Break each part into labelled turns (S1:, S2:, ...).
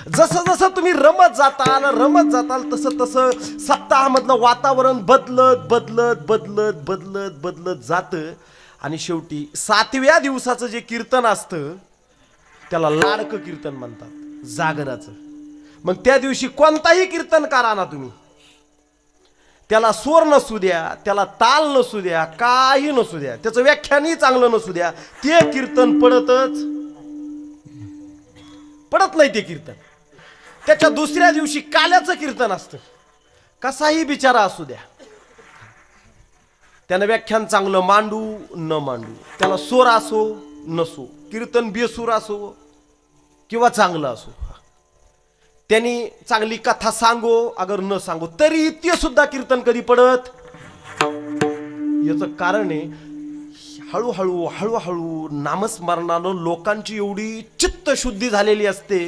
S1: जसं जसं तुम्ही रमत जाताल तसं तसं सप्ताहामधलं वातावरण बदलत बदलत बदलत बदलत बदलत जातं आणि शेवटी 7व्या दिवसाचं जे कीर्तन असतं त्याला लाडकं कीर्तन म्हणतात, जागराचं. मग त्या दिवशी कोणताही कीर्तनकार आणा तुम्ही, त्याला स्वर नसू द्या, त्याला ताल नसू द्या, काही नसू द्या, त्याचं व्याख्यानही चांगलं नसू द्या, ते कीर्तन पडत नाही. ते कीर्तन त्याच्या दुसऱ्या दिवशी काल्याचं कीर्तन असतं. कसाही बिचारा असू द्या, त्यानं व्याख्यान चांगलं मांडू न मांडू, त्याला सूर असो नसो, कीर्तन बेसूर असो किंवा चांगलं असो, त्यांनी चांगली कथा सांगो अगर न सांगो, तरी ते सुद्धा कीर्तन कधी पडत. याचं कारण आहे हळूहळू हळूहळू नामस्मरणानं लोकांची एवढी चित्तशुद्धी झालेली असते,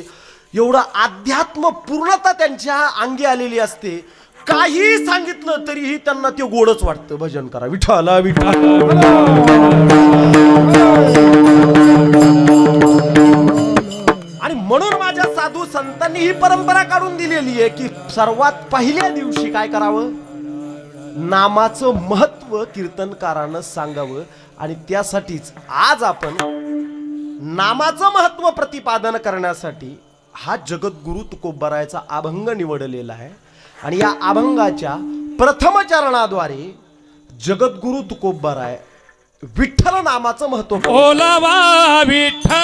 S1: एवढं अध्यात्म पूर्णता त्यांच्या अंगी आलेली असते, काही सांगितलं तरीही त्यांना ते गोडच वाटतं. भजन करा विठ्ठला विठ्ठला. आणि म्हणून माझ्या साधू संतांनी ही परंपरा काढून दिलेली आहे की सर्वात पहिल्या दिवशी काय करावं, नामाचं महत्व कीर्तनकारानं सांगावं. आणि त्यासाठीच आज आपण नामाचं महत्व प्रतिपादन करण्यासाठी हा जगद्गुरु तुकोबारायचा अभंग निवडलेला आहे. आणि या अभंगाच्या प्रथम चरणाद्वारे जगद्गुरु तुकोबाराय विठ्ठल नामाचं महत्व
S2: बोलावा विठ्ठल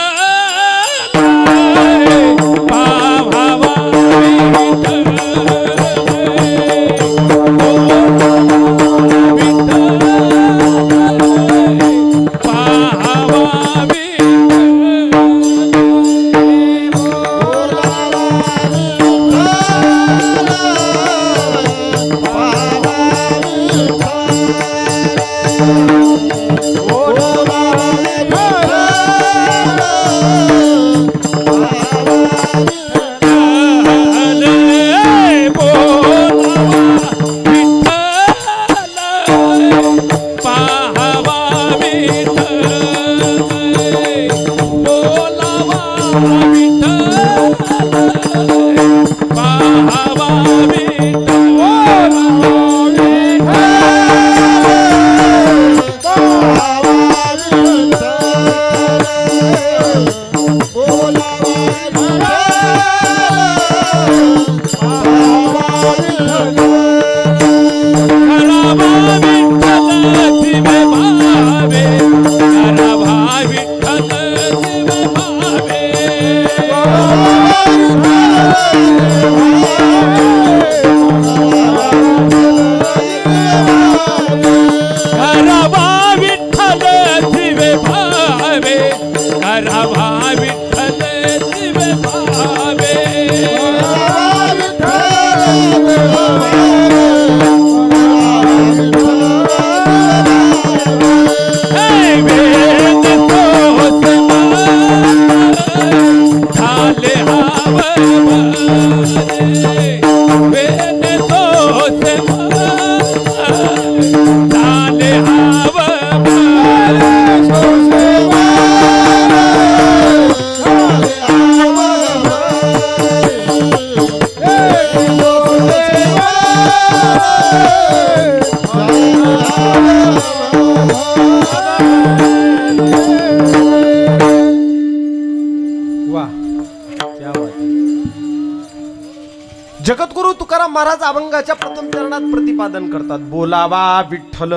S1: जगद्गुरु तुकाराम महाराज अभंगाच्या प्रथम चरणात प्रतिपादन करतात. बोलावा विठ्ठल,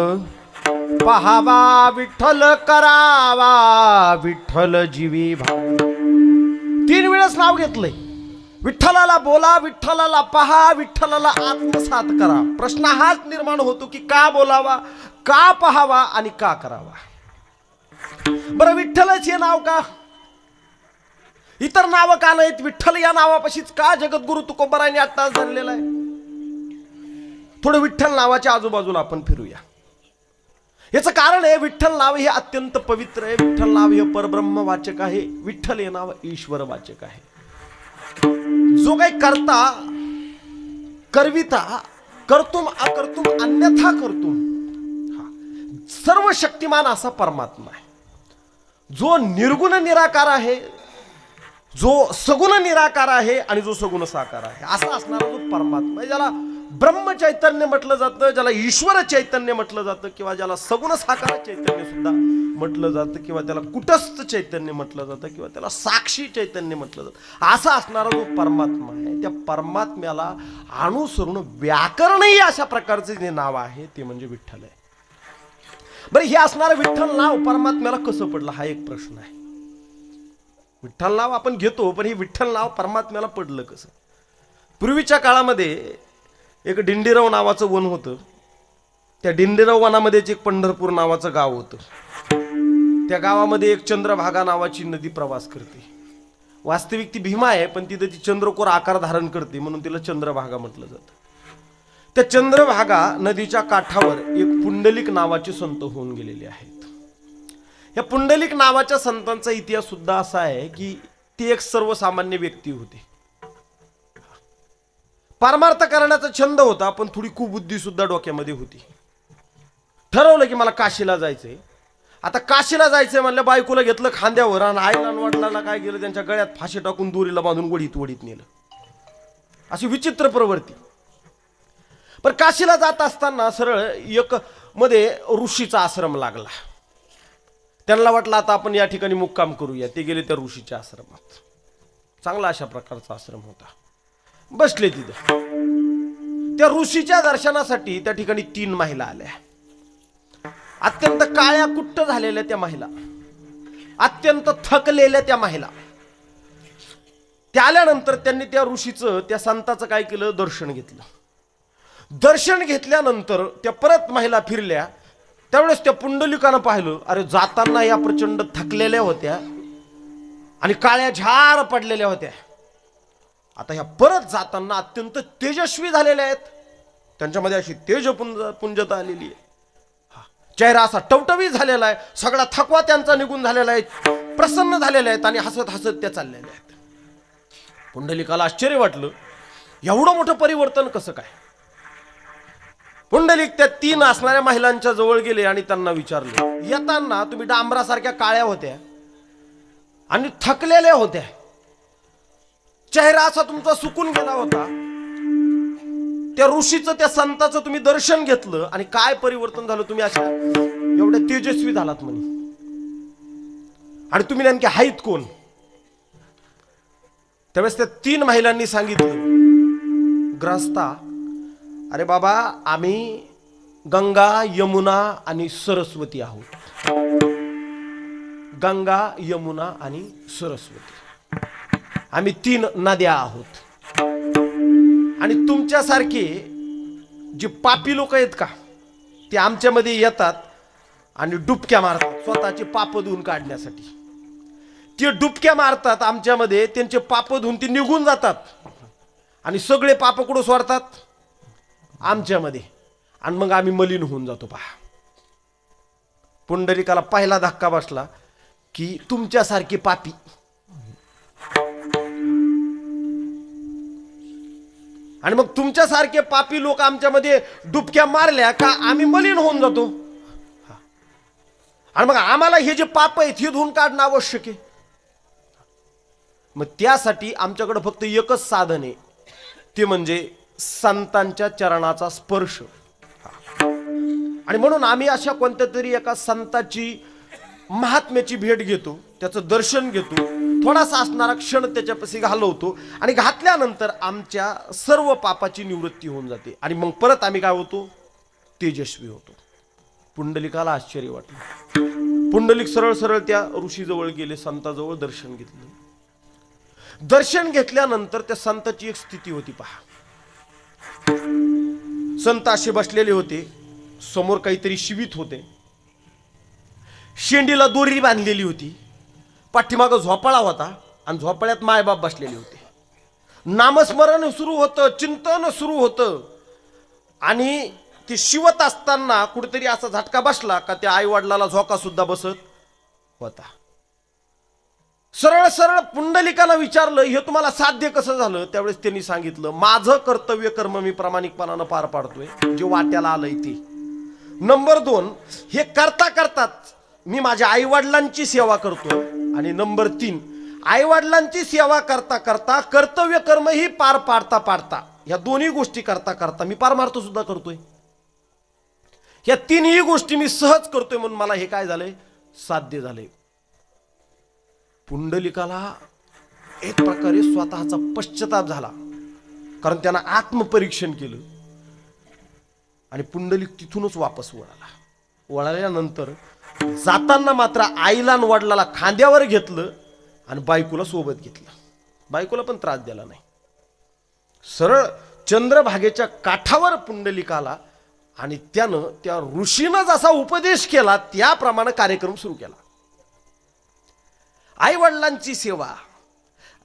S1: पहावा विठ्ठल, करावा विठ्ठल जीवी भाव. 3 वेळेस नाव घेतलंय. विठ्ठलाला बोला, विठ्ठलाला पहा, विठ्ठलाला आत्मसात करा. प्रश्न हाच निर्माण होतो की का बोलावा, का पहावा आणि का करावा. बरं, विठ्ठलच हे नाव का, इतर नाव का नाहीत? विठ्ठल या नावापाशीच का जगद्गुरु तुकोबारायांनी आत्ताच धरलेला आहे? थोडं विठ्ठल नावाच्या आजूबाजूला आपण फिरूया. याचं कारण आहे, विठ्ठल नाव हे अत्यंत पवित्र आहे. विठ्ठल नाव हे परब्रह्म वाचक आहे. विठ्ठल हे नाव ईश्वर वाचक आहे. जो काही करता, करविता, कर्तुम अकर्तुम अन्यथा कर्तुम, सर्व शक्तिमान असा परमात्मा आहे. जो निर्गुण निराकार आहे, जो सगुण निराकार आहे आणि जो सगुण साकार आहे, असा असणारा जो परमात्मा आहे, ज्याला ब्रह्म चैतन्य म्हटलं जातं, ज्याला ईश्वर चैतन्य म्हटलं जातं, किंवा ज्याला सगुण साकार चैतन्य सुद्धा म्हटलं जातं, किंवा त्याला कुटस्थ चैतन्य म्हटलं जातं, किंवा त्याला साक्षी चैतन्य म्हटलं जातं, असा असणारा जो परमात्मा आहे, त्या परमात्म्याला अनुसरून व्याकरणही अशा प्रकारचे जे नाव आहे ते म्हणजे विठ्ठल आहे. बरं, हे असणारं विठ्ठल नाव परमात्म्याला कसं पडलं हा एक प्रश्न आहे. विठ्ठल नाव आपण घेतो, पण हे विठ्ठल नाव परमात्म्याला पडलं कसं? पूर्वीच्या काळामध्ये एक दिंडीराव नावाचं वन होतं. त्या दिंडीराव वनामध्येच एक पंढरपूर नावाचं गाव होतं. त्या गावामध्ये एक चंद्रभागा नावाची नदी प्रवास करते. वास्तविक ती भीमा आहे, पण तिथे ती चंद्रकोर आकार धारण करते म्हणून तिला चंद्रभागा म्हटलं जातं. त्या चंद्रभागा नदीच्या काठावर एक पुंडलिक नावाचे संत होऊन गेलेले आहेत. या पुंडलिक नावाच्या संतांचा इतिहास सुद्धा असा आहे की ती एक सर्वसामान्य व्यक्ती होती. पारमार्थ करण्याचा छंद होता, पण थोडी कुबुद्धी सुद्धा डोक्यामध्ये होती. ठरवलं की मला काशीला जायचंय. आता काशीला जायचंय म्हणलं, बायकोला घेतलं खांद्यावर आणि आईला वडिलांना काय केलं, त्यांच्या गळ्यात फाशी टाकून दोरीला बांधून वडीत नेलं. अशी विचित्र प्रवृत्ती. पण काशीला जात असताना सरळ एक मध्ये ऋषीचा आश्रम लागला. त्यांना वाटलं आता आपण या ठिकाणी मुक्काम करूया. ते गेले त्या ऋषीच्या आश्रमात. चांगला अशा प्रकारचा आश्रम होता. बसले तिथे. त्या ऋषीच्या दर्शनासाठी त्या ठिकाणी 3 महिला आल्या. अत्यंत काळ्या कुट्ट झालेल्या त्या महिला, अत्यंत थकलेल्या त्या महिला. त्या आल्यानंतर त्यांनी त्या ऋषीचं, त्या संताचं काय केलं, दर्शन घेतलं. दर्शन घेतल्यानंतर त्या परत महिला फिरल्या. त्यावेळेस त्या पुंडलिकानं पाहिलं, अरे जाताना या प्रचंड थकलेल्या होत्या आणि काळ्या झार पडलेल्या होत्या. आता ह्या परत जाताना अत्यंत तेजस्वी झालेल्या आहेत. त्यांच्यामध्ये अशी तेजपुंजता आलेली आहे. चेहरा असा टवटवीत झालेला आहे. सगळा थकवा त्यांचा निघून झालेला आहे. प्रसन्न झालेले आहेत आणि हसत हसत त्या चाललेल्या आहेत. पुंडलिकाला आश्चर्य वाटलं, एवढं मोठं परिवर्तन कसं काय? पुंडलिक त्या 3 असणाऱ्या महिलांच्या जवळ गेले आणि त्यांना विचारले, येताना तुम्ही डांबरासारख्या काळ्या होत्या आणि थकलेल्या होत्या. चेहरा असा तुमचा सुकून गेला होता. त्या ऋषीचं, त्या संताचं तुम्ही दर्शन घेतलं आणि काय परिवर्तन झालं, तुम्ही अशा एवढ्या तेजस्वी झालात म्हणे. आणि तुम्ही नेमके आहेत कोण? त्यावेळेस त्या 3 महिलांनी सांगितलं, ग्रस्ता, अरे बाबा, आम्ही गंगा, यमुना आणि सरस्वती आहोत. गंगा, यमुना आणि सरस्वती, आम्ही 3 नद्या आहोत. आणि तुमच्यासारखे जे पापी लोक आहेत का, ते आमच्यामध्ये येतात आणि डुबक्या मारतात स्वतःचे पाप धुवून काढण्यासाठी. ते डुबक्या मारतात आमच्यामध्ये, त्यांचे पाप धुवून ते निघून जातात आणि सगळे पाप कुठं सोडतात, आमच्यामध्ये. आणि मग आम्ही मलिन होऊन जातो. पहा, पुंडलिकाला पहिला धक्का बसला की तुमच्यासारखे पापी. आणि मग तुमच्यासारखे पापी लोक आमच्यामध्ये डुबक्या मारल्या का आम्ही मलिन होऊन जातो. आणि मग आम्हाला हे जे पाप आहेत हे धुवून काढणं आवश्यक आहे. मग त्यासाठी आमच्याकडे फक्त एकच साधन आहे, ते म्हणजे संतांच्या चरणाचा स्पर्श. आणि म्हणून आम्ही अशा कोणत्या तरी एका संताची महात्म्याची भेट घेतो, त्याचं दर्शन घेतो, थोडासा असणारा क्षण त्याच्यापाशी घालवतो आणि घातल्यानंतर आमच्या सर्व पापाची निवृत्ती होऊन जाते आणि मग परत आम्ही काय होतो, तेजस्वी होतो. पुंडलिकाला आश्चर्य वाटलं. पुंडलिक सरळ सरळ त्या ऋषीजवळ गेले, संताजवळ दर्शन घेतलं. दर्शन घेतल्यानंतर त्या संताची एक स्थिती होती. पहा, संत असे बसलेले होते, समोर काहीतरी शिवीत होते. शेंडीला दोरी बांधलेली होती. पाठीमागं झोपाळा होता आणि झोपाळ्यात मायबाप बसलेले होते. नामस्मरण सुरू होतं, चिंतन सुरू होतं. आणि ते शिवत असताना कुठेतरी असा झटका बसला का त्या आई वडिलाला झोका सुद्धा बसत होता. सरळ सरळ पुंडलिकाला विचारलं, हे तुम्हाला साध्य कसं झालं? त्यावेळेस त्यांनी सांगितलं, माझं कर्तव्य कर्म मी प्रामाणिकपणानं पार पाडतोय, जे वाट्याला आलंय ते. नंबर 2, हे करता करताच मी माझ्या आई वडिलांची सेवा करतो. आणि नंबर 3, आई वडिलांची सेवा करता करता कर्तव्य कर्म ही पार पाडता पाडता या दोन्ही गोष्टी करता करता मी पारमार्थ सुद्धा करतोय. या तीनही गोष्टी मी सहज करतोय म्हणून मला हे काय झालंय साध्य झालंय. पुंडलिकाला एक प्रकारे स्वतःचा पश्चाताप झाला, कारण त्यानं आत्मपरीक्षण केलं आणि पुंडलिक तिथूनच वापस वळाल्यानंतर जाताना मात्र आईला आणि वडिलाला खांद्यावर घेतलं आणि बायकोला सोबत घेतलं. बायकोला पण त्रास दिला नाही. सरळ चंद्रभागेच्या काठावर पुंडलिकाला आणि त्यानं त्या ऋषीनं जसा उपदेश केला त्याप्रमाणे कार्यक्रम सुरू केला. आई वडिलांची सेवा,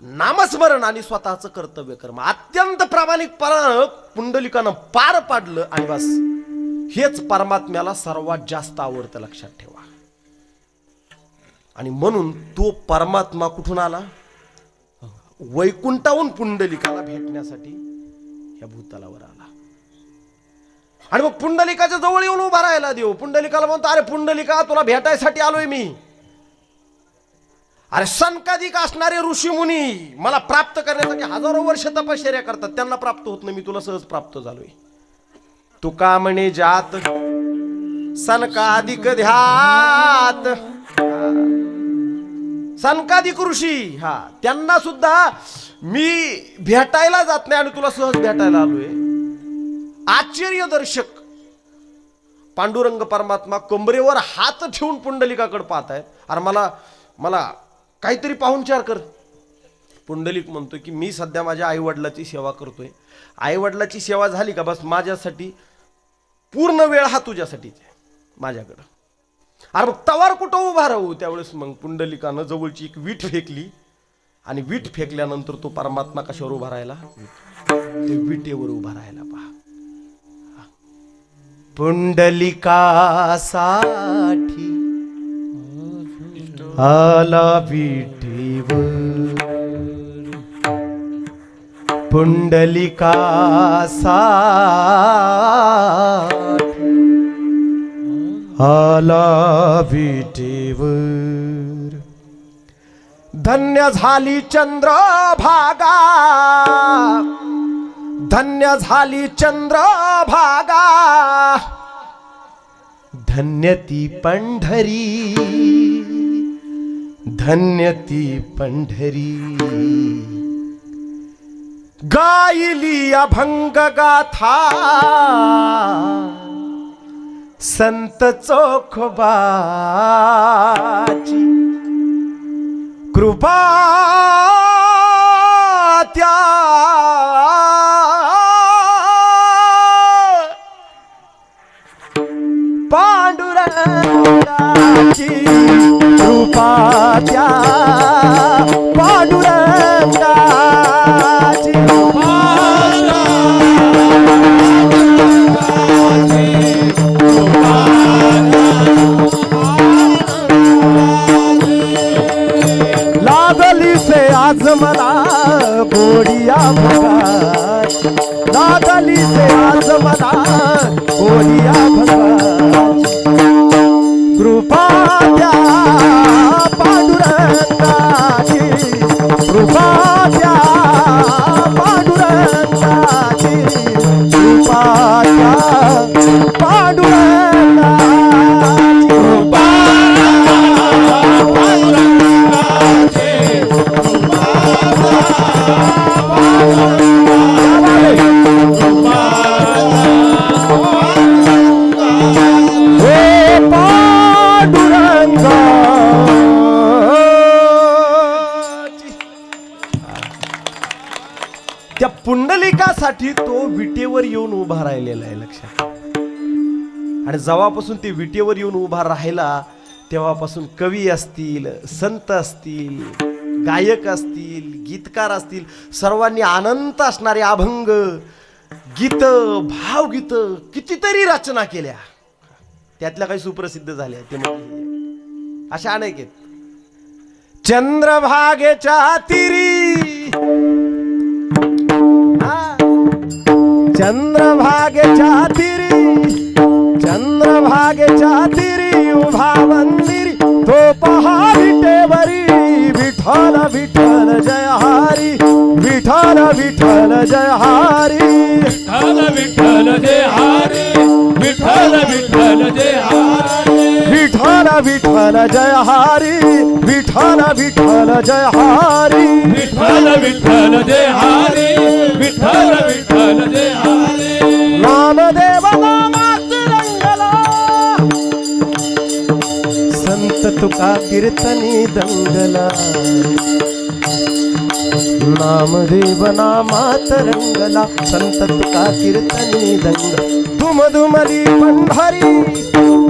S1: नामस्मरण आणि स्वतःचं कर्तव्य कर्म अत्यंत प्रामाणिकपणानं पुंडलिकानं पार पाडलं आणि बस हेच परमात्म्याला सर्वात जास्त आवडतं, लक्षात ठेवा. आणि म्हणून तो परमात्मा कुठून आला? वैकुंठाहून पुंडलिकाला भेटण्यासाठी या भूतलावर आला. आणि मग पुंडलिकाच्या जवळ येऊन उभा राहायला देव पुंडलिकाला म्हणतो, अरे पुंडलिका तुला भेटायसाठी आलोय मी. अरे सनकाधिक असणारे ऋषी मुनी मला प्राप्त करण्यासाठी हजारो वर्ष तपश्चर्या करतात, त्यांना प्राप्त होत नाही, मी तुला सहज प्राप्त झालोय. तुका म्हणे जात सनकाधिक ध्यात. सनकाधिक ऋषी त्यांना सुद्धा मी भेटायला जात नाही आणि तुला सहज भेटायला आलोय. आश्चर्यदर्शक पांडुरंग परमात्मा कंबरेवर हात ठेवून पुंडलिकाकडे पाहत आहेत. अरे मला काहीतरी पाहुणचार कर. पुंडलिक म्हणतो की मी सध्या माझ्या आई वडिलाची सेवा करतोय. आई वडिलाची सेवा झाली का बस माझ्यासाठी पूर्ण वेळ हा तुझ्यासाठीच आहे माझ्याकडं. अरे मग तवार कुठं उभा राहू? त्यावेळेस मग पुंडलिकानं जवळची एक वीट फेकली आणि वीट फेकल्यानंतर तो परमात्मा कशावर उभा राहिला? ते विटेवर उभा राहिला. पहा, पुंडलिकासाठी आला विटेवर, पुंडलिकासाठी आला विटेवर. धन्य झाली चंद्रभागा, धन्य झाली चंद्रभागा, धन्य ती पंढरी, धन्य ती पंढरी. गायली अभंग गाथा संत चोखोबाची, कृपा त्या पांडुरंगाची, कृपा त्या पांडुरंगाची. लागली से आज मला गोडिया भगाची, लागली से आज मला गोडिया भगाची. कृपा द्या पांडुरंगाची, कृपा द्या पांडुरंगाची, कृपा द्या पांडुरंगाची, कृपा पांडुरंगाची, कृपा त्या पुंडलिकासाठी तो विटेवर येऊन उभा राहिलेला आहे, लक्षात. आणि जेव्हापासून ते विटेवर येऊन उभा राहिला तेव्हापासून कवी असतील, संत असतील, गायक असतील, गीतकार असतील, सर्वांनी अनंत असणारे अभंग, गीत, भावगीत कितीतरी रचना केल्या. त्यातल्या काही सुप्रसिद्ध झाल्या ते म्हणजे अशा अनेक आहेत. चंद्रभागेच्या तिरी, चंद्रभागेच्या तिरी, चंद्रभागेच्या तिरी उभा मंदिरी, तो पहा विटेवरी विठ्ठल विठ्ठल. विठ्ठल विठ्ठल जय हरी
S2: विठ्ठल विठ्ठल जय हरी विठ्ठल विठ्ठल जय हरी
S1: विठ्ठल विठ्ठल जय हरी विठ्ठल विठ्ठल जय हरी
S2: विठ्ठल विठ्ठल जय हरी विठ्ठल विठ्ठल जय हरी
S1: नामदेव नामात रंगला संत तुका कीर्तनी दंगला नामदेव नामात रंगला संत तुका कीर्तनी दंग धुमधुमली पंढरी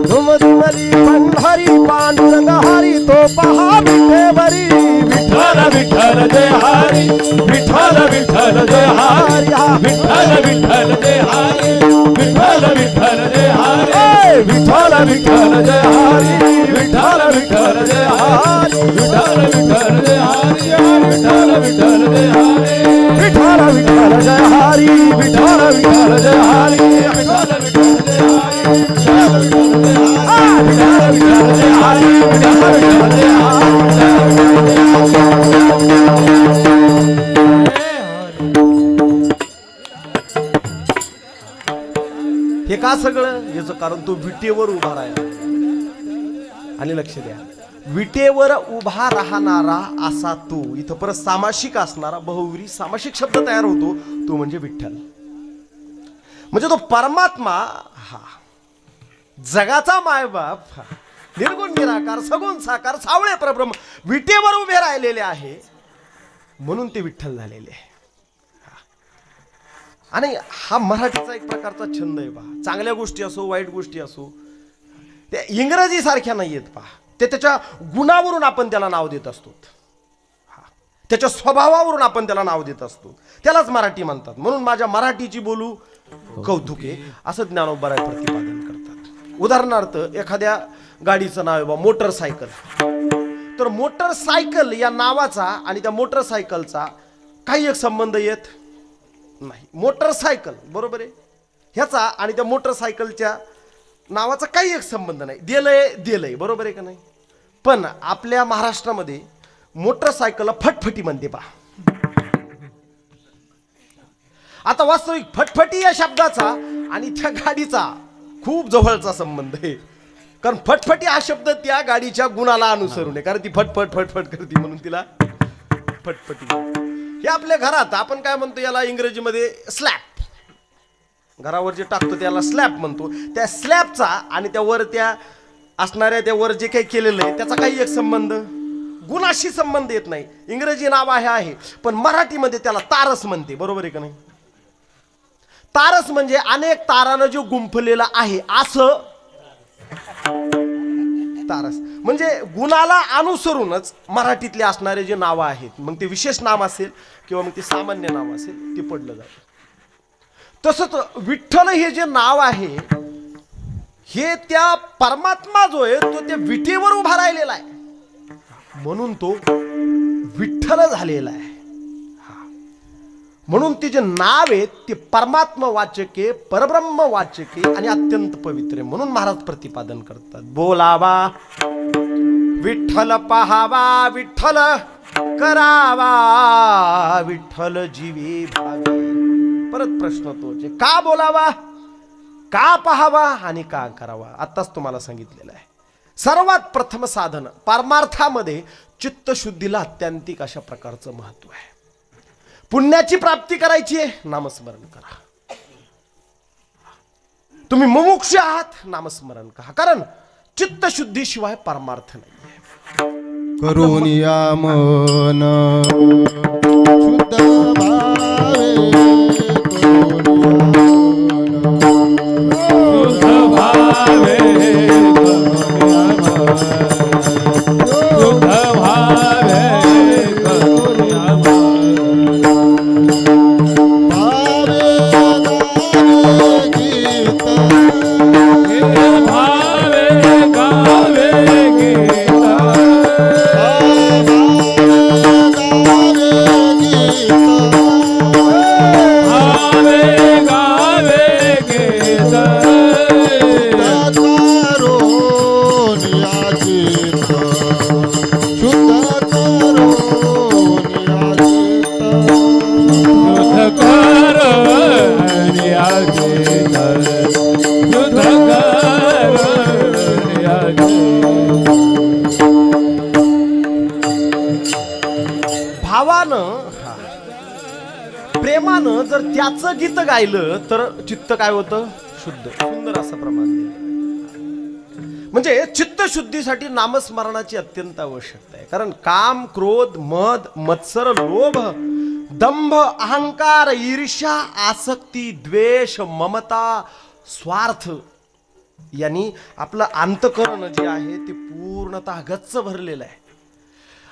S1: धुमधुमली पंढरी पांडुरंग हरी तो पहा विठेवरी
S2: विठ्ठल विठ्ठल जय हरी विठ्ठल विठ्ठल जय हरी विठ्ठल विठ्ठल जय हरी विठ्ठल विठ्ठल जय हरी
S1: विठ्ठल विठ्ठल जय हरी
S2: विठ्ठल विठ्ठल जय हरी विठ्ठल विठ्ठल जय हरी विठ्ठल विठ्ठल जय हरी
S1: विठ्ठल विठ्ठल जय हरी विठ्ठल विठ्ठल जय हरी
S2: विठ्ठल विठ्ठल जय हरी
S1: विठ्ठल विठ्ठल जय हरी विठ्ठल विठ्ठल जय हे का सगळं याचं कारण तो विटेवर उभा राहिला आणि लक्ष द्या विटेवर उभा राहणारा असा तो इथं परत सामासिक असणारा बहुव्रीही सामासिक शब्द तयार होतो तो म्हणजे विठ्ठल म्हणजे तो परमात्मा हा जगाचा मायबाप हा निर्गुण निराकार सगुण साकार सावळे परब्रह्म विटेवर उभे राहिलेले आहे म्हणून ते विठ्ठल झालेले आहे आणि हा मराठीचा एक प्रकारचा छंद आहे पहा चांगल्या गोष्टी असो वाईट गोष्टी असो त्या इंग्रजी सारख्या नाही आहेत पहा ते त्याच्या गुणावरून आपण त्याला नाव देत असतो त्याच्या स्वभावावरून आपण त्याला नाव देत असतो त्यालाच मराठी म्हणतात म्हणून माझ्या मराठीची बोलू कौतुके असं ज्ञानोबा प्रतिपादन करतात उदाहरणार्थ एखाद्या गाडीचं नाव आहे बा मोटरसायकल तर मोटरसायकल या नावाचा आणि त्या मोटरसायकलचा काही एक संबंध येत नाही मोटरसायकल बरोबर आहे ह्याचा आणि त्या मोटरसायकलच्या नावाचा काही एक संबंध नाही दिलंय बरोबर आहे का नाही पण आपल्या महाराष्ट्रामध्ये मोटरसायकलला फटफटी म्हणते पहा आता वास्तविक फटफटी या शब्दाचा आणि त्या गाडीचा खूप जवळचा संबंध आहे कारण फटफटी हा शब्द त्या गाडीच्या गुणाला अनुसरून आहे कारण ती फटफट फटफट करते म्हणून तिला फटफटी हे आपल्या घरात आपण काय म्हणतो याला इंग्रजीमध्ये स्लॅब घरावर जे टाकतो त्याला स्लॅब म्हणतो त्या स्लॅबचा आणि त्या वर त्या असणाऱ्या त्या वर जे काही केलेलं आहे त्याचा काही एक संबंध गुणाशी संबंध येत नाही इंग्रजी नाव आहे पण मराठीमध्ये त्याला तारस म्हणते बरोबर आहे का नाही तारस म्हणजे अनेक तारानं जो गुंफलेला आहे असं तारस म्हणजे गुणाला अनुसरूनच मराठीतले असणारे जे नावं आहेत मग ते विशेष नाम असेल किंवा मग ते सामान्य नाव असेल ते पडलं जातं तसंच विठ्ठल हे जे नाव आहे हे त्या परमात्मा जो आहे तो त्या विटेवर उभा राहिलेला आहे म्हणून तो विठ्ठल झालेला आहे म्हणून ते जे नाव आहे ते परमात्मा वाचक आहे परब्रह्म वाचक आहे आणि अत्यंत पवित्र आहे म्हणून महाराज प्रतिपादन करतात बोलावा विठ्ठल पहावा विठ्ठल करावा विठ्ठल जीवी भावी परत प्रश्न तोच आहे का बोलावा का पहावा आणि का करावा आताच तुम्हाला सांगितलेलं आहे सर्वात प्रथम साधन परमार्थामध्ये चित्तशुद्धीला अत्यंतिक अशा प्रकारचं महत्व आहे पुण्याची प्राप्ती करायची आहे नामस्मरण करा तुम्ही मुमुक्ष आहात नामस्मरण करा कारण चित्तशुद्धीशिवाय परमार्थ नाही
S3: करून या मन शुद्ध भावे
S1: प्रेमानं जर त्याचं गीत गायलं तर चित्त काय होतं? शुद्ध. सुंदर असं प्रमाण दिलंय. म्हणजे चित्तशुद्धीसाठी नामस्मरणाची अत्यंत आवश्यकता आहे. कारण काम, क्रोध, मद, मत्सर, लोभ, दंभ, अहंकार, ईर्ष्या, आसक्ती, द्वेष, ममता, स्वार्थ यांनी आपलं अंतःकरण जे आहे ते पूर्णतः गच्च भरलेलं आहे.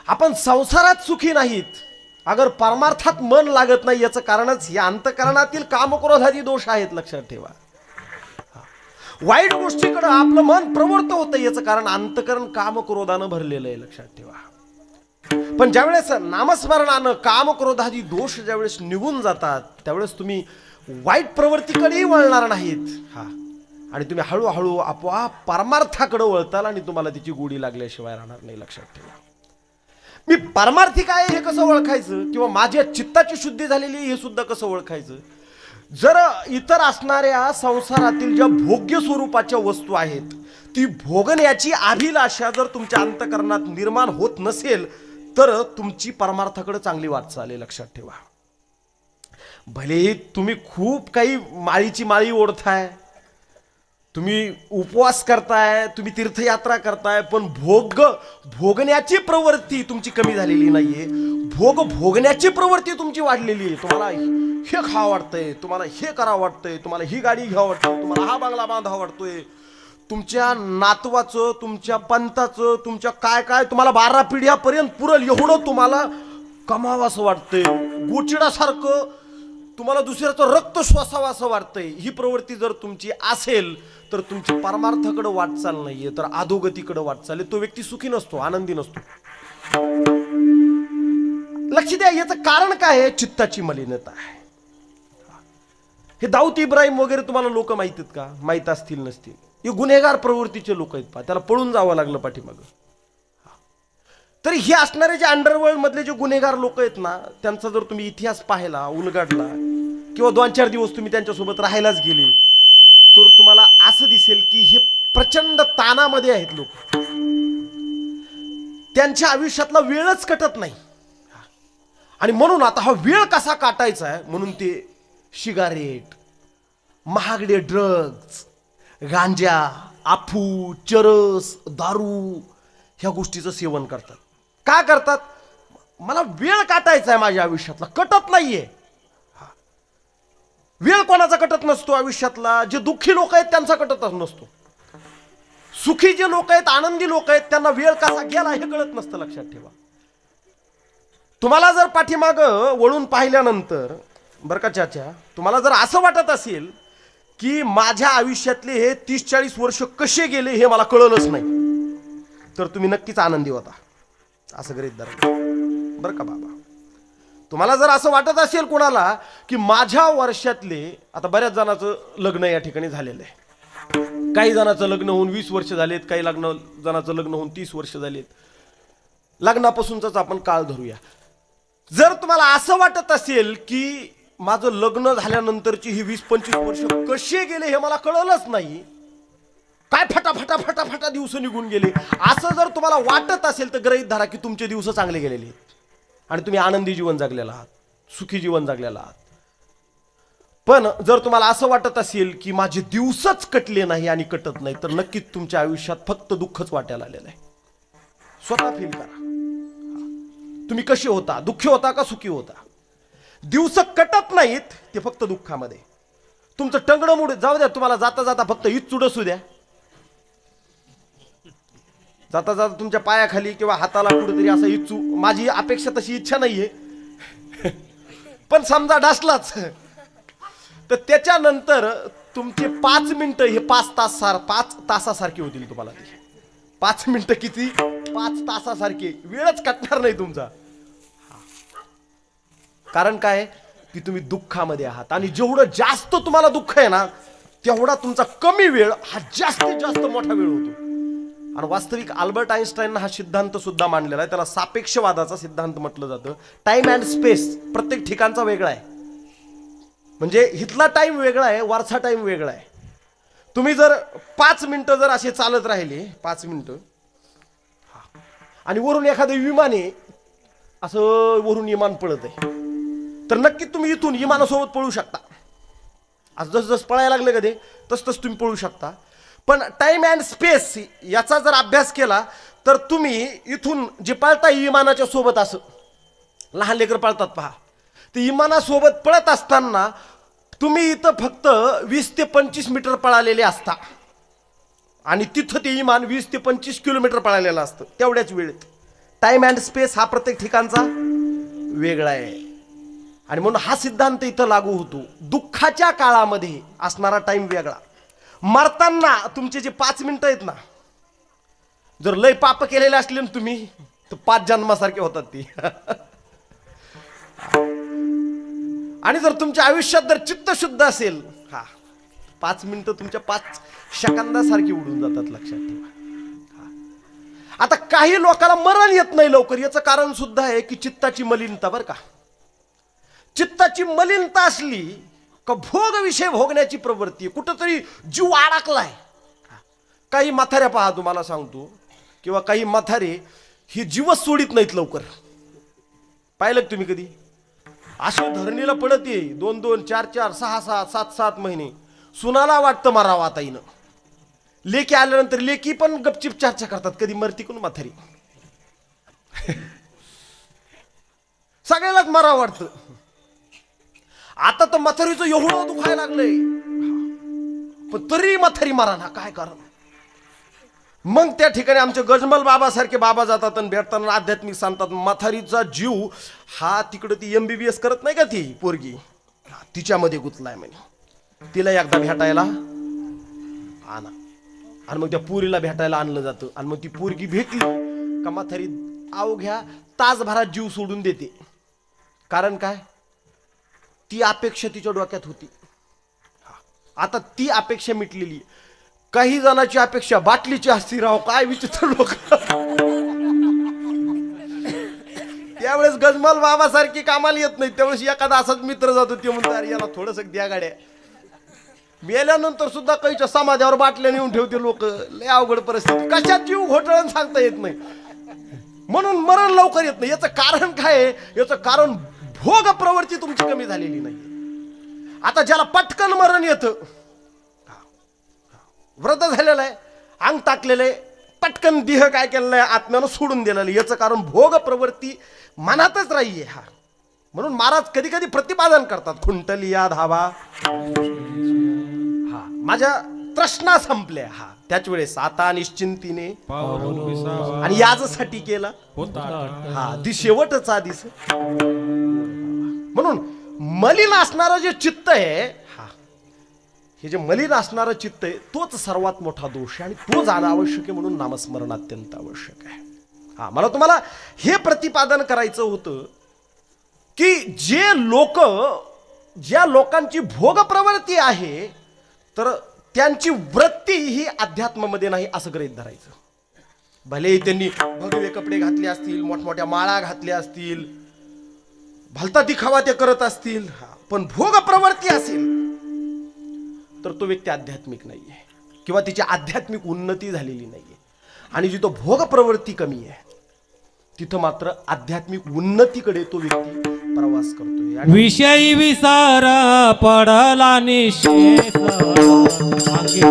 S1: आपण संसारात सुखी नाहीत अगर परमार्थात मन लागत नाही, याचं कारणच या अंतःकरणातील कामक्रोधादी दोष आहेत. लक्षात ठेवा. वाईट गोष्टीकडे आपलं मन प्रवृत्त होतं, याचं कारण अंतःकरण कामक्रोधानं भरलेलं आहे. लक्षात ठेवा. पण ज्यावेळेस नामस्मरणानं कामक्रोधादी दोष ज्यावेळेस निघून जातात, त्यावेळेस तुम्ही वाईट प्रवृत्तीकडेही वळणार नाहीत. आणि तुम्ही हळूहळू आपोआप परमार्थाकडे वळताल आणि तुम्हाला तिची गोडी लागल्याशिवाय राहणार नाही. लक्षात ठेवा. मी परमार्थी काय हे कसं ओळखायचं, किंवा माझ्या चित्ताची शुद्धी झालेली हे सुद्धा कसं ओळखायचं? जर इतर असणाऱ्या संसारातील ज्या भोग्य स्वरूपाच्या वस्तू आहेत, ती भोगण्याची अभिलाषा जर तुमच्या अंतःकरणात निर्माण होत नसेल, तर तुमची परमार्थाकडे चांगली वाटचाल आहे. लक्षात ठेवा. भले तुम्ही खूप काही माळीची माळी ओढताय, तुम्ही उपवास करताय, तुम्ही तीर्थयात्रा करताय, पण भोगण्याची प्रवृत्ती तुमची कमी झालेली नाहीये. भोगण्याची प्रवृत्ती तुमची वाढलेली आहे. तुम्हाला हे खावं वाटतंय, तुम्हाला हे करावं वाटतंय, तुम्हाला ही गाडी घ्यावं वाटतंय, तुम्हाला हा बंगला बांधावा वाटतोय, तुमच्या नातवाचं, तुमच्या पंताचं, तुमच्या काय काय तुम्हाला 12 पिढ्यापर्यंत पुरल एवढं तुम्हाला कमावं असं वाटतंय. गोचिडासारखं तुम्हाला दुसऱ्याचं रक्त श्वासावं असं वाटतंय. ही प्रवृत्ती जर तुमची असेल तर तुमची परमार्थाकडे वाटचाल नाहीये, तर अधोगतीकडे वाटचाल आहे. तो व्यक्ती सुखी नसतो, आनंदी नसतो. लक्ष द्या. याचं कारण काय आहे? चित्ताची मलिनता आहे. हे दाऊद इब्राहिम वगैरे तुम्हाला लोक माहित आहेत का? माहित असतील नसतील. हे गुन्हेगार प्रवृत्तीचे लोक आहेत. त्याला पळून जावं लागलं पाठीमागं. तरी हे असणारे जे अंडरवर्ल्ड मधले जे गुन्हेगार लोक आहेत ना, त्यांचा जर तुम्ही इतिहास पाहिला, उलगडला, किंवा 2-4 दिवस तुम्ही त्यांच्यासोबत राहायलाच गेले, तर तुम्हाला असं दिसेल की हे प्रचंड ताणामध्ये आहेत लोक. त्यांच्या आयुष्यातला वेळच कटत नाही. आणि म्हणून आता हा वेळ कसा काटायचा आहे म्हणून ते सिगारेट, महागडे ड्रग्ज, गांजा, अफू, चरस, दारू ह्या गोष्टीचं सेवन करतात. का करतात? मला वेळ काटायचा आहे माझ्या आयुष्यातला, कटत नाहीये. वेळ कोणाचा कटत नसतो आयुष्यातला? जे दुःखी लोक आहेत त्यांचा कटतच नसतो. सुखी जे लोक आहेत, आनंदी लोक आहेत, त्यांना वेळ कसा गेला हे कळत नसतं. लक्षात ठेवा. तुम्हाला जर पाठीमाग वळून पाहिल्यानंतर बरं का चाचा, तुम्हाला जर असं वाटत असेल की माझ्या आयुष्यातले हे 30-40 वर्ष कसे गेले हे मला कळलंच नाही, तर तुम्ही नक्कीच आनंदी होता असं गृहीत धरा. बरं का बाबा. तुम्हाला जर असं वाटत असेल कोणाला की माझ्या वर्षातले, आता बऱ्याच जणांचं लग्न या ठिकाणी झालेलं आहे, काही जणांचं लग्न होऊन 20 वर्ष झालेत, काही जणांचं लग्न होऊन 30 वर्ष झालेत. लग्नापासूनच आपण काळ धरूया. जर तुम्हाला असं वाटत असेल की माझं लग्न झाल्यानंतरची ही 20-25 वर्ष कसे गेले हे मला कळलंच नाही, काय फटाफटा फटाफटा दिवस निघून गेले, असं जर तुम्हाला वाटत असेल तर गृहीत धरा की तुमचे दिवस चांगले गेलेले आणि तुम्ही आनंदी जीवन जगलेला आहात, सुखी जीवन जगलेला आहात. पण जर तुम्हाला असं वाटत असेल की माझे दिवसच कटले नाही आणि कटत नाही, तर नक्कीच तुमच्या आयुष्यात फक्त दुःखच वाटायला आलेलं आहे. स्वतः फील करा. तुम्ही कसे होता? दुःखी होता का सुखी होता? दिवस कटत नाहीत ते फक्त दुःखामध्ये. तुमचं टंगडं मुड जाऊ द्या, तुम्हाला जाता जाता फक्त हीच चुडसू द्या. जाता जाता तुमच्या पायाखाली किंवा हाताला कुठेतरी असं इच्छू, माझी अपेक्षा तशी इच्छा नाहीये, पण समजा डासलाच, तर त्याच्यानंतर तुमचे 5 मिनिटं हे 5 तासासारखे होतील तुम्हाला. ते 5 मिनिटं किती? 5 तासासारखे. वेळच कटणार नाही तुमचा. कारण काय? की तुम्ही दुःखामध्ये आहात. आणि जेवढं जास्त तुम्हाला दुःख आहे ना, तेवढा तुमचा कमी वेळ हा जास्तीत जास्त मोठा वेळ होतो. आणि वास्तविक अल्बर्ट आइन्स्टाईन हा सिद्धांत सुद्धा मांडलेला आहे. त्याला सापेक्षवादाचा सिद्धांत म्हटलं जातं. टाइम अँड स्पेस प्रत्येक ठिकाणचा वेगळा आहे. म्हणजे इथला टाइम वेगळा आहे, वरचा टाइम वेगळा आहे. तुम्ही जर 5 मिनिटं जर असे चालत राहिले, 5 मिनिटं, आणि वरून एखादं विमान आहे, असं वरून विमान पळत आहे, तर नक्की तुम्ही इथून इमानासोबत पळू शकता. आज जस पळायला लागले कधी तस तुम्ही पळू शकता. पण टाइम अँड स्पेस याचा जर अभ्यास केला तर तुम्ही इथून जे पळता इमानाच्या सोबत, असं लहान लेकर पळतात पहा, ते इमानासोबत पळत असताना तुम्ही इथं फक्त 20 ते 25 मीटर पळालेले असता आणि तिथं ते इमान 20 ते 25 किलोमीटर पळालेलं असतं तेवढ्याच वेळेत. टाइम अँड स्पेस हा प्रत्येक ठिकाणचा वेगळा आहे आणि म्हणून हा सिद्धांत इथं लागू होतो. दुःखाच्या काळामध्ये असणारा टाइम वेगळा. मरताना तुमचे जे 5 मिनिटं आहेत ना, जर लय पाप केलेले असले ना तुम्ही, तर 5 जन्मासारखे होतात ती. आणि जर तुमच्या आयुष्यात जर चित्त शुद्ध असेल, 5 मिनिटं तुमच्या 5 सेकंदासारखी उडून जातात, लक्षात ठेवा. आता काही लोकांना मरण येत नाही लवकर, याचं कारण सुद्धा आहे की चित्ताची मलिनता. बरं का, चित्ताची मलिनता असली का भोग विषय भोगण्याची प्रवृत्ती, कुठंतरी जीव अडकलाय. काही म्हाताऱ्या पहा, तुम्हाला सांगतो, किंवा काही म्हातारे ही जीवच सोडित नाहीत लवकर. पाहिलं का तुम्ही कधी? अशी धरणीला पडत ये 2-2, 4-4, 6-6, 7-7 महिने. सुनाला वाटतं मारावं आता हिनं. लेकी आल्यानंतर लेकी पण गपचिप चर्चा करतात, कधी मरती कोण म्हातारी. सगळ्यालाच मारावं वाटतं. आता तर म्हातारीचं एवढं दुखायला लागलंय, पण तरी म्हातारी मारा ना, काय कारण? मग त्या ठिकाणी आमचे गजमल बाबा सारखे बाबा जातात आणि भेटताना आध्यात्मिक सांगतात, म्हातारीचा जीव हा तिकडं ती MBBS करत नाही का ती पोरगी, तिच्यामध्ये गुंतलाय म्हणे. तिला एकदा भेटायला आणा, आणि मग त्या पोरीला भेटायला आणलं जातं. आणि मग ती पोरगी भेटली का म्हातारी अवघ्या तासभरात जीव सोडून देते. कारण काय? ती अपेक्षा तिच्या डोक्यात होती. आता ती अपेक्षा मिटलेली. काही जणांची अपेक्षा बाटलीची असती. राव, काय विचित्र लोक. त्यावेळेस गजमल बाबा सारखी कामाला येत नाही, त्यावेळेस एखादा असाच मित्र जातो, ते म्हणतो अरे याला थोडस द्या गाड्या. मेल्यानंतर सुद्धा काहीच्या समाजावर बाटल्या नेऊन ठेवते लोक. लय अवघड परिस्थिती. कशात जीव घोटाळून सांगता येत नाही. म्हणून मरण लवकर येत नाही. याचं कारण काय आहे? याचं कारण भोग प्रवृत्ती तुमची कमी झालेली नाही. आता ज्याला पटकन मरण येतं, व्रत झालेलं आहे, अंग टाकलेलं आहे, पटकन देह काय केलेलं आहे, आत्म्यानं सोडून दिलेलं आहे, याचं कारण भोग प्रवृत्ती मनातच राही आहे. म्हणून महाराज कधी कधी प्रतिपादन करतात, खुंटलिया धावा, माझ्या तृष्णा संपल्या. त्याच वेळेस आता निश्चिंतीने आणि याजसाठी केला दी शेवटचा दिस. म्हणून मलिन असणारं जे चित्त आहे, हे जे मलिन असणारं चित्त आहे, तोच सर्वात मोठा दोष आहे आणि तो जाणं आवश्यक आहे. म्हणून नामस्मरण अत्यंत आवश्यक आहे. मला तुम्हाला हे प्रतिपादन करायचं होतं की ज्या लोकांची भोग प्रवृत्ती आहे, तर त्यांची वृत्ती ही अध्यात्मामध्ये नाही असं गृहीत धरायचं. भले त्यांनी भगवे कपडे घातले असतील, मोठमोठ्या माळा घातल्या असतील, भलता दिखावा ते करत असतील, पण भोग प्रवृत्ती असेल तर तो व्यक्ती आध्यात्मिक नाहीये किंवा तिची आध्यात्मिक उन्नती झालेली नाहीये. आणि जिथं भोग प्रवृत्ती कमी आहे तिथं मात्र आध्यात्मिक उन्नतीकडे तो व्यक्ती प्रवास करतोय.
S2: विषयी विसारा पडला निशेष, अंगी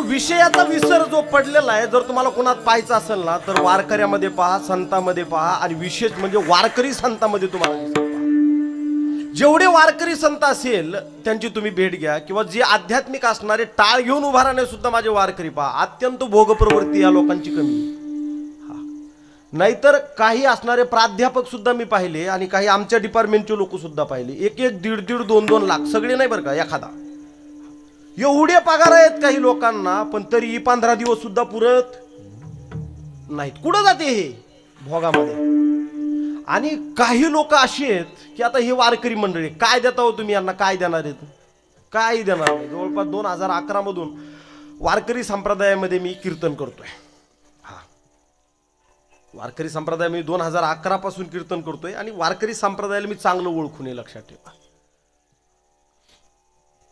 S1: विषयाचा विसर जो पडलेला आहे, जर तुम्हाला कोणात पाहायचं असेल ना, तर वारकऱ्यामध्ये पहा, संतांमध्ये पहा, आणि विशेष म्हणजे वारकरी संतांमध्ये तुम्हाला दिसेल. जेवढे वारकरी संत असेल त्यांची तुम्ही भेट घ्या, किंवा जे आध्यात्मिक असणारे टाळ घेऊन उभा राहणे सुद्धा माझे वारकरी पहा, अत्यंत भोग प्रवृत्ती या लोकांची कमी. नाहीतर काही असणारे प्राध्यापक सुद्धा मी पाहिले आणि काही आमच्या डिपार्टमेंटचे लोक सुद्धा पाहिले, 1-1, 1.5-1.5, 2-2 लाख, सगळे नाही बरं का, एखादा. एवढे पगार आहेत काही लोकांना, पण तरी 15 दिवस सुद्धा पुरत नाहीत. कुठं जाते हे? भोगामध्ये. आणि काही लोक अशी आहेत की आता हे वारकरी मंडळी, काय देता हो तुम्ही यांना, काय देणार आहेत? काही देणार नाही. जवळपास 2011 मधून वारकरी संप्रदायामध्ये मी कीर्तन करतोय. हा, वारकरी संप्रदाय मी 2011 पासून कीर्तन करतोय आणि वारकरी संप्रदायाला मी चांगलं ओळखून आहे, लक्षात ठेवा.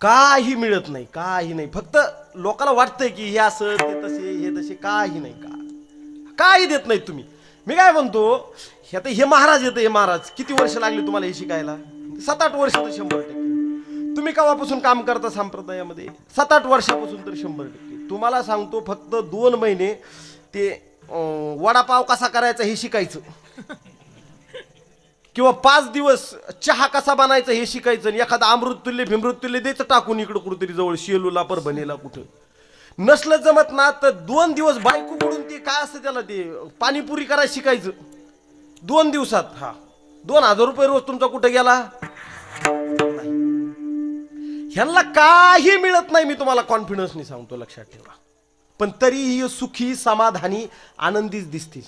S1: काही मिळत नाही, काही नाही. फक्त लोकांना वाटतंय की हे असं ते तसे हे तसे, काही नाही. काही देत नाही तुम्ही. मी काय म्हणतो, हे महाराज येतं, हे महाराज किती वर्ष लागली तुम्हाला हे शिकायला? 7-8 वर्ष तर 100%. तुम्ही केव्हापासून काम करता संप्रदायामध्ये? 7-8 वर्षापासून तर 100%. तुम्हाला सांगतो फक्त 2 महिने ते वडापाव कसा करायचा हे शिकायचं, किंवा 5 दिवस चहा कसा बनायचा हे शिकायचं, आणि एखादा अमृततुल्य भिमृतुल्य द्यायचं टाकून इकडं कुठेतरी जवळ शेलूला परभणीला कुठं. नसलं जमत ना तर 2 दिवस बायको पडून ते काय असतं त्याला ते पाणीपुरी करायला शिकायचं 2 दिवसात. हा, 2000 रुपये रोज तुमचा कुठं गेला? ह्यांना काही मिळत नाही, मी तुम्हाला कॉन्फिडन्सनी सांगतो, लक्षात ठेवा. पण तरीही सुखी, समाधानी, आनंदीच दिसतील.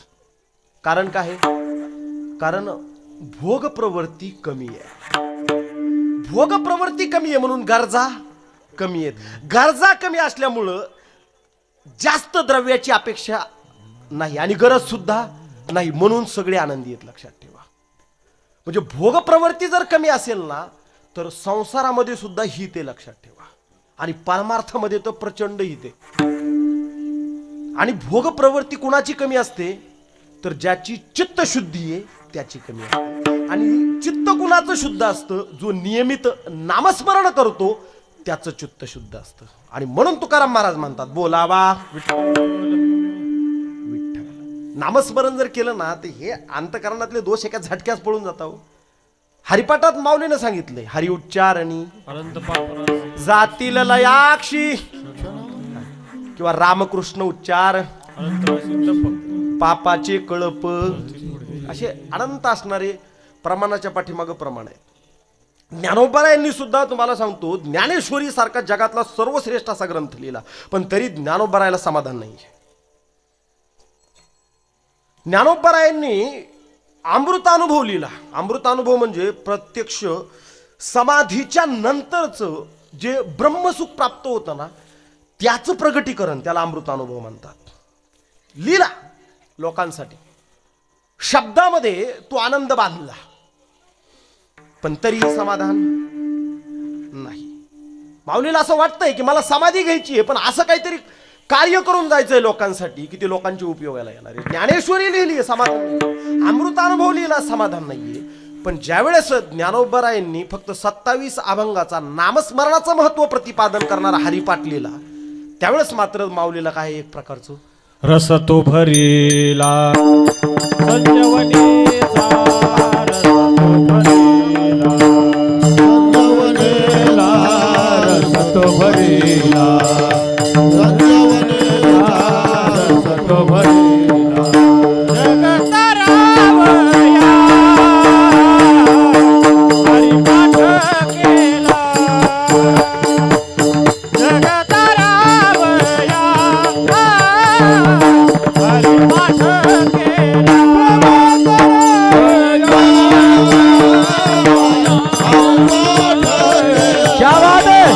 S1: कारण काय? कारण भोग प्रवृत्ती कमी आहे. भोग प्रवृत्ती कमी आहे म्हणून गरजा कमी आहेत. गरजा कमी असल्यामुळं जास्त द्रव्याची अपेक्षा नाही आणि गरज सुद्धा नाही, म्हणून सगळे आनंदी आहेत, लक्षात ठेवा. म्हणजे भोग प्रवृत्ती जर कमी असेल ना तर संसारामध्ये सुद्धा हित आहे, लक्षात ठेवा. आणि परमार्थामध्ये तर प्रचंड हित आहे. आणि भोग प्रवृत्ती कुणाची कमी असते? तर ज्याची चित्तशुद्धी आहे त्याची कमी असते. आणि चित्त कुणाचं शुद्ध असतं? जो नियमित नामस्मरण करतो त्याचं चित्त शुद्ध असतं. आणि म्हणून तुकाराम महाराज म्हणतात, बोलावा विठ्ठल. नामस्मरण जर केलं ना तर हे अंतकरणातले दोष एका झटक्यास पळून जातात. हरिपाठात माऊलीनं सांगितलंय, हरि उच्चारणी जातील लयाक्षी, किंवा रामकृष्ण उच्चार, पापाचे कळप, असे अनंत असणारे प्रमाणाच्या पाठीमागं प्रमाण आहे. ज्ञानोबरायांनी सुद्धा तुम्हाला सांगतो, ज्ञानेश्वरी सारखा जगातला सर्वश्रेष्ठ असा ग्रंथ लिहिला, पण तरी ज्ञानोबरायाला समाधान नाही. ज्ञानोबरायांनी अमृतानुभव लिहिला. अमृतानुभव म्हणजे प्रत्यक्ष समाधीच्या नंतरचं जे ब्रह्मसुख प्राप्त होतं ना त्याचं प्रगटीकरण, त्याला अमृतानुभव म्हणतात. लिहिला लोकांसाठी, शब्दामध्ये तो आनंद बांधला, पण तरीही समाधान नाही. माऊलीला असं वाटतंय की मला समाधी घ्यायची आहे, पण असं काहीतरी कार्य करून जायचंय लोकांसाठी की ते लोकांच्या उपयोगाला येणार आहे. ज्ञानेश्वरी लिहिली, समाधान नाही. अमृतानुभव लिहिला, समाधान नाहीये. पण ज्यावेळेस ज्ञानोबरायांनी फक्त 27 अभंगाचा नामस्मरणाचं महत्व प्रतिपादन करणारा हरिपाठ लिहिला, त्यावेळेस मात्र माऊलीला काय एक प्रकारचं
S2: रस तो भरीला संजीवनीचा, रस तो भरीला, रस तो भरीला, जगतरावया हरिपाठ केला, जगतरावया हरिपाठ केला. क्या बात है.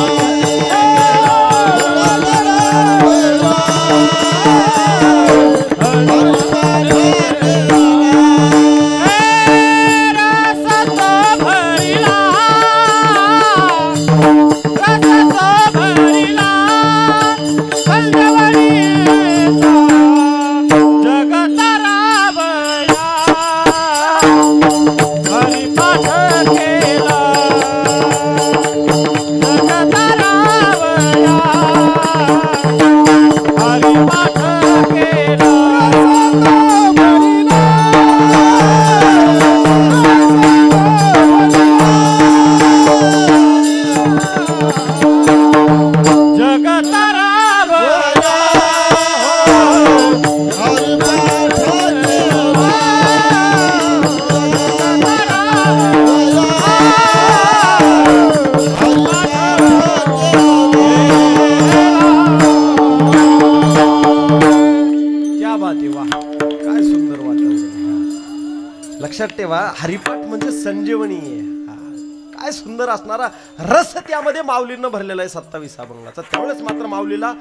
S1: लक्षात ठेवा, हरिपाठ म्हणजे संजीवनी आहे. काय सुंदर असणारा रस त्यामध्ये माऊलींना भरलेला आहे 27 अभंगाचा. त्यावेळेस मात्र माऊलीला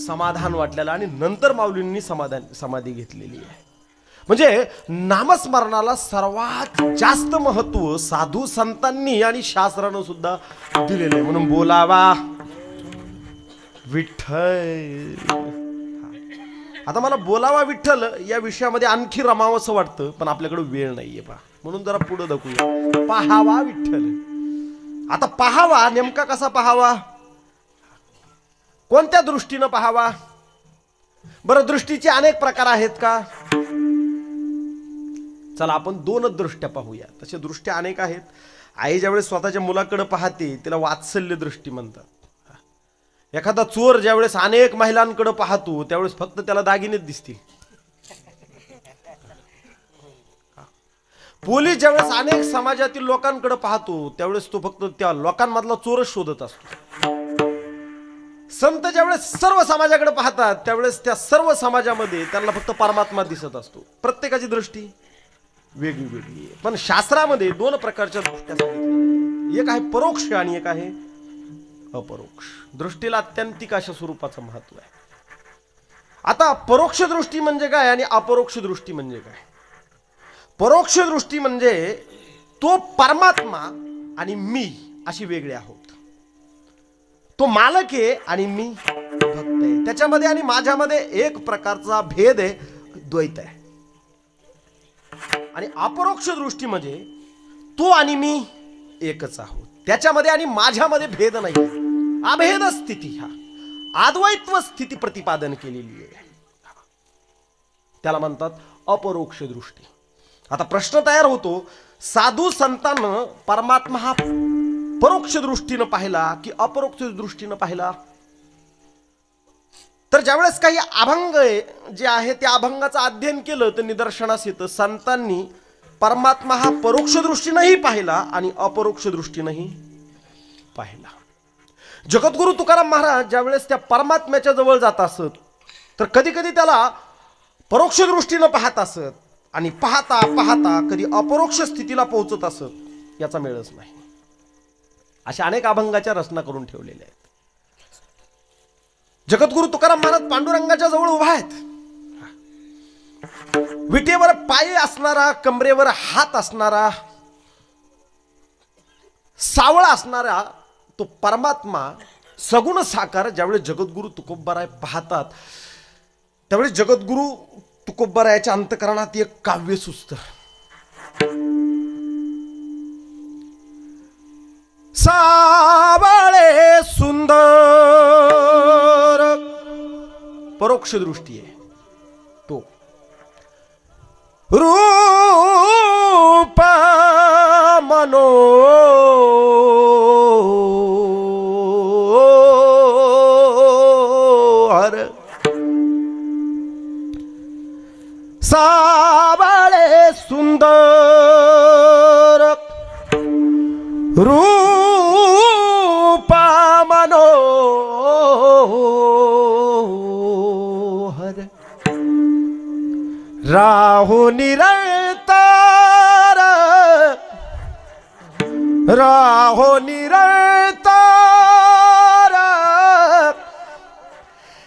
S1: समाधान वाटलेलं आणि नंतर माऊलींनी समाधी घेतलेली आहे. म्हणजे नामस्मरणाला सर्वात जास्त महत्व साधू संतांनी आणि शास्त्रानं सुद्धा दिलेलं आहे. म्हणून बोलावा विठ्ठल. आता मला बोलावा विठ्ठल या विषयामध्ये आणखी रमावंसं वाटतं, पण आपल्याकडे वेळ नाहीये पहा, म्हणून जरा पुढे दाखवूया. पाहावा विठ्ठल. आता पाहावा नेमका कसा पाहावा, कोणत्या दृष्टीनं पाहावा? बरं, दृष्टीचे अनेक प्रकार आहेत का? चला आपण 2 दृष्ट्या पाहूया. तशा दृष्ट्या अनेक आहेत. आई ज्यावेळेस स्वतःच्या मुलाकडे पाहते तिला वात्सल्य दृष्टी म्हणतात. एखादा चोर ज्यावेळेस अनेक महिलांकडे पाहतो त्यावेळेस फक्त त्याला दागिनेच दिसतील. पोलीस ज्यावेळेस अनेक समाजातील लोकांकडे पाहतो त्यावेळेस तो फक्त त्या लोकांमधला चोरच शोधत असतो. संत ज्यावेळेस सर्व समाजाकडे पाहतात त्यावेळेस त्या सर्व समाजामध्ये त्यांना फक्त परमात्मा दिसत असतो. प्रत्येकाची दृष्टी वेगळी वेगळी आहे. पण शास्त्रामध्ये 2 प्रकारच्या दृष्ट्या सांगितल्या. एक आहे परोक्ष आणि एक आहे अपरोक्ष. दृष्टीला अत्यंतिक अशा स्वरूपाचं महत्व आहे. आता परोक्ष दृष्टी म्हणजे काय आणि अपरोक्ष दृष्टी म्हणजे काय? परोक्ष दृष्टी म्हणजे तो परमात्मा आणि मी अशी वेगळे आहोत. तो मालक आहे आणि मी भक्त आहे. त्याच्यामध्ये आणि माझ्यामध्ये एक प्रकारचा भेद आहे, द्वैत आहे. आणि अपरोक्ष दृष्टी म्हणजे तू आणि मी एकच आहोत. त्याच्यामध्ये आणि माझ्यामध्ये भेद नाही, अभेद स्थिती, हा अद्वैत्व स्थिती प्रतिपादन केलेली आहे. त्याला म्हणतात अपरोक्ष दृष्टी. आता प्रश्न तयार होतो, साधू संतांनं परमात्मा हा परोक्ष दृष्टीनं पाहिला की अपरोक्ष दृष्टीनं पाहिला? तर ज्यावेळेस काही अभंग जे आहे त्या अभंगाचं अध्ययन केलं तर निदर्शनास येतं संतांनी परमात्मा हा परोक्ष दृष्टीनंही पाहिला आणि अपरोक्ष दृष्टीनंही पाहिला. जगद्गुरु तुकाराम महाराज ज्यावेळेस त्या परमात्म्याच्या जवळ जात असत तर कधी कधी त्याला परोक्ष दृष्टीनं पाहत असत आणि पाहता पाहता कधी अपरोक्ष स्थितीला पोहोचत असत, याचा मेळच नाही. अशा अनेक अभंगाच्या रचना करून ठेवलेल्या आहेत. जगद्गुरु तुकाराम महाराज पांडुरंगाच्या जवळ उभा आहेत. विटेवर पाय असणारा, कमरेवर हात असणारा, सावळा असणारा तो परमात्मा सगुण साकार ज्यावेळेस जगद्गुरु तुकोबाराय पाहतात त्यावेळेस जगद्गुरु तुकोबारायाच्या अंतःकरणात एक काव्य सुचतं. सावळे सुंदर, परोक्ष दृष्टी आहे तो. रूप मनोहर, सावळे सुंदर, रूप मनोहर, राहु निरंतर, राहो निरंतर,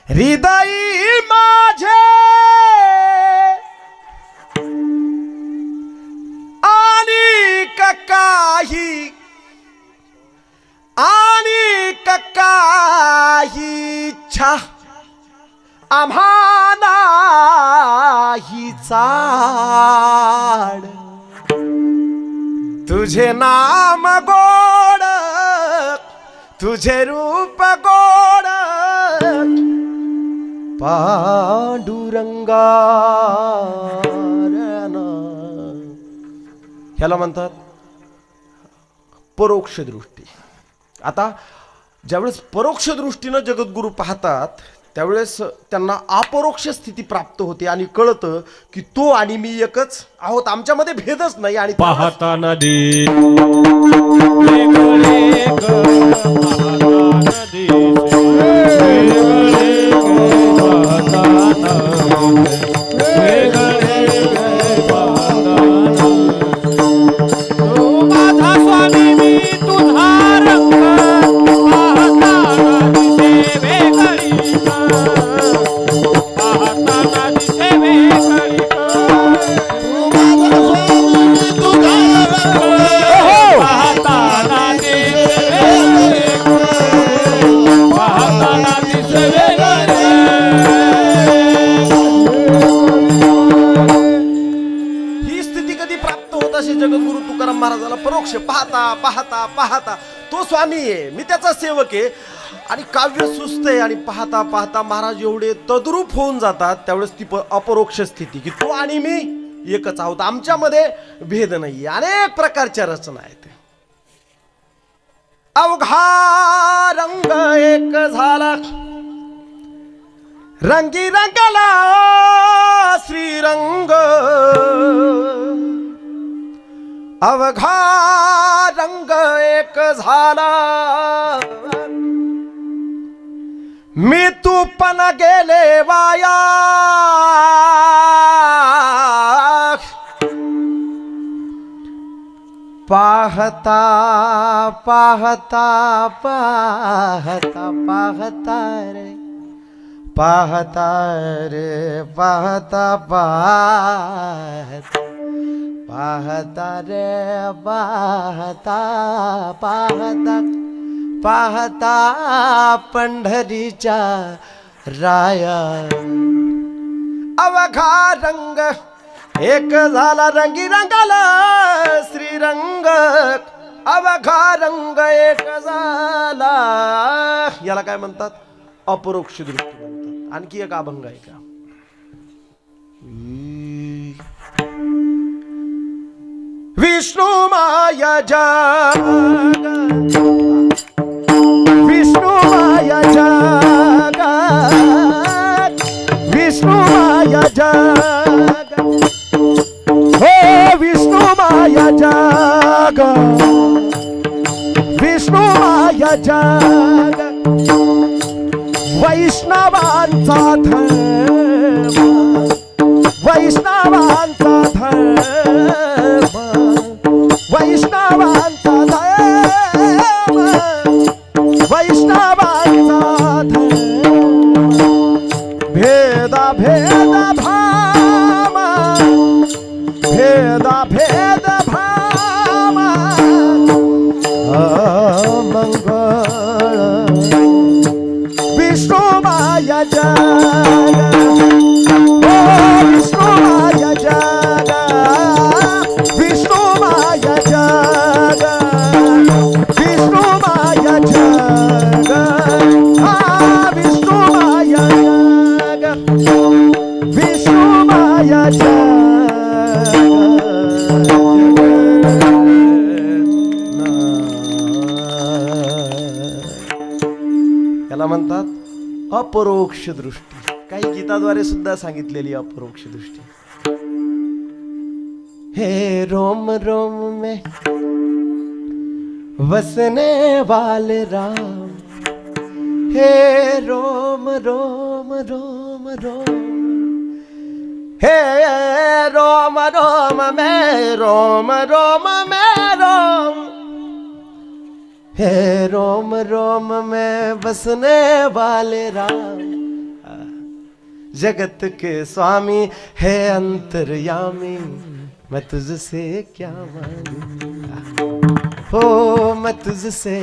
S1: हृदय माझे अनेक काही, अनेक काही इच्छा आम्हा नाही चाड, तुझे नाम गोड, तुझे रूप गोड, पांडुरंगा. ह्याला म्हणतात परोक्ष दृष्टी. आता ज्यावेळेस परोक्ष दृष्टीनं जगद्गुरु पाहतात त्यावेळेस त्यांना अपरोक्ष स्थिती प्राप्त होते आणि कळतं की तो आणि मी एकच आहोत, आमच्यामध्ये भेदच नाही. आणि
S2: पाहताना स्वामी मी तुझा
S1: परोक्ष पाहता पाहता पाहता तो स्वामी आहे, मी त्याचा सेवक आहे. आणि काव्य सुस्त आहे आणि पाहता पाहता महाराज एवढे तद्रूप होऊन जातात त्यावेळेस ती अपरोक्ष स्थिती की तो आणि मी एकच आहोत, आमच्यामध्ये भेद नाहीये. अनेक प्रकारच्या रचना आहेत. अवघा रंग एक झाला, रंगी रंगला श्रीरंग. अवघा रंग एक झाला, मी तू पण गेले वाया. पाहता पाहता पाहता पाहता रे पाहता रे पाहता पाहता पाहता रे पाहता पाहता पाहता पंढरीच्या राया. अवघा रंग एक झाला, रंगी रंगाला श्रीरंग. अवघा रंग एक झाला, याला काय म्हणतात? अपरोक्ष दृष्टी म्हणतात. आणखी एक अभंग आहे का? विष्णू माया जग, विष्णू माया जग, विष्णू माया जग, हो विष्णू माया जग, विष्णू माया जग. वैष्णवांचा धर्म, वैष्णवांचा धर्म, वैष्णवांचा धर्म, वैष्णवांचा धर्म. भेदा भेद भाम, भेदा भेद भाम, मंगळ विष्णू माया जग, ओ विष्णू माया जग, विष्णू माया जग, विष्णू माया जग, हा विष्णू माया जग, विष्णू माया जग. याला म्हणतात अपरोक्ष दृष्टी. काही गीताद्वारे सुद्धा सांगितलेली अपरोक्ष दृष्टी. हे रोम रोम में बसने वाले राम, हे रोम रोम रोम रोम, हे रोम रोम में रोम रोम में रोम, हे रोम रोम में बसने वाले राम. जगत के स्वामी है अंतर्यामी, मैं तुझसे क्या मांगू, हो मैं तुझसे,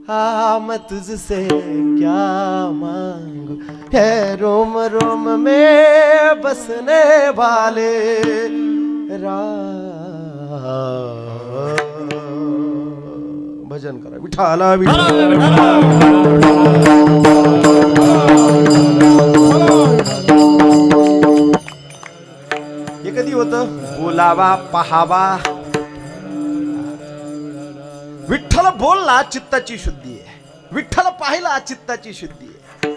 S1: हाँ मैं तुझसे क्या मांगू. है रोम रोम में बसने वाले राम. भजन करा विठाला विठाला. हे कधी होतं? बोलावा पाहावा. विठ्ठल बोलला चित्ताची शुद्धी आहे, विठ्ठल पाहिला चित्ताची शुद्धी आहे.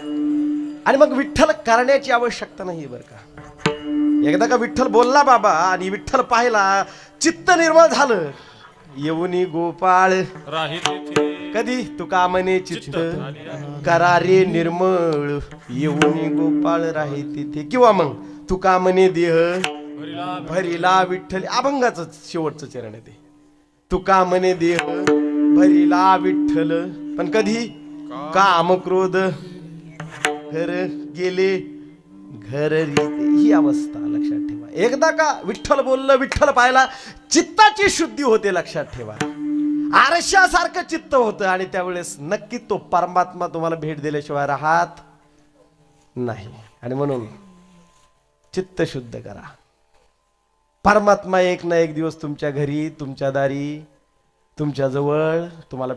S1: आणि मग विठ्ठल करण्याची आवश्यकता नाही बरं का. एकदा का विठ्ठल बोलला बाबा आणि विठ्ठल पाहिला, चित्त निर्मळ झालं. येऊनी गोपाळ कधी तुका म्हणे चित्त करारे निर्मळ. येऊनी गोपाळ राही तिथे. किंवा मग तुका म्हणे देह भरिला विठ्ठल. अभंगाच शेवटचं चरण आहे ते. तुका म्हणे देह भरिला विठ्ठल. पण कधी? काम क्रोध घर गेले घर ही अवस्था लक्षात ठेवा. एकदा का विठ्ठल बोललं, विठ्ठल पाहिला, चित्ताची शुद्धी होते. लक्षात ठेवा. आरशासारखं चित्त होतं आणि त्यावेळेस नक्की तो परमात्मा तुम्हाला भेट दिल्याशिवाय राहत नाही. आणि म्हणून चित्त शुद्ध करा. परमात्मा एक ना एक दिवस तुमच्या घरी, तुमच्या दारी, तुमच्या जवळ तुम्हाला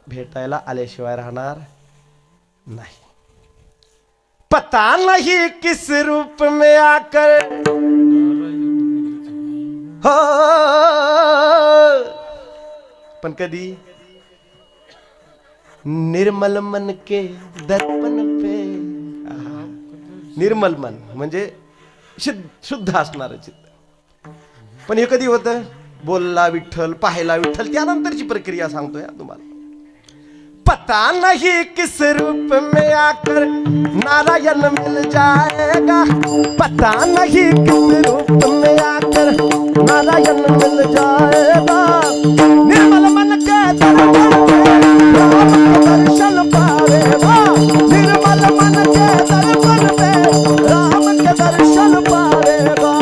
S1: भेटायला आल्याशिवाय राहणार नाही. पता नहीं किस रूप में आकर हो, पण कधी निर्मल मन के दर्पण पे. आहा. निर्मल मन म्हणजे शुद्ध असणार चित्त. पण हे कधी होतं? बोलला विठ्ठल, पाहायला विठ्ठल, त्यानंतरची प्रक्रिया सांगतोय तुम्हाला. पता नहीं किस रूप में आकर नारायण मिल जाएगा. पता नहीं किस रूप में आकर नारायण मिल जाएगा. निर्मल मन के दर्पण पे राम का दर्शन पावेगा. निर्मल मन के दर्पण पे राम के दर्शन पावेगा.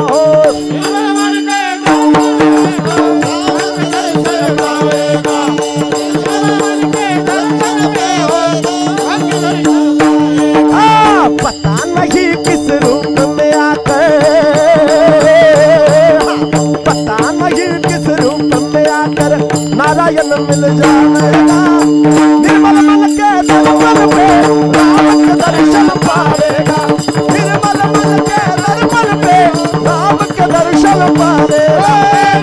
S1: पता नहीं किस रूप में आकर, पता नहीं किस रूप में आकर नारायण मिल जाएगा. निर्मल मन के दर्पण पे राम के दर्शन पावेगा. निर्मल मन के दर्पण पे राम के दर्शन पावेगा.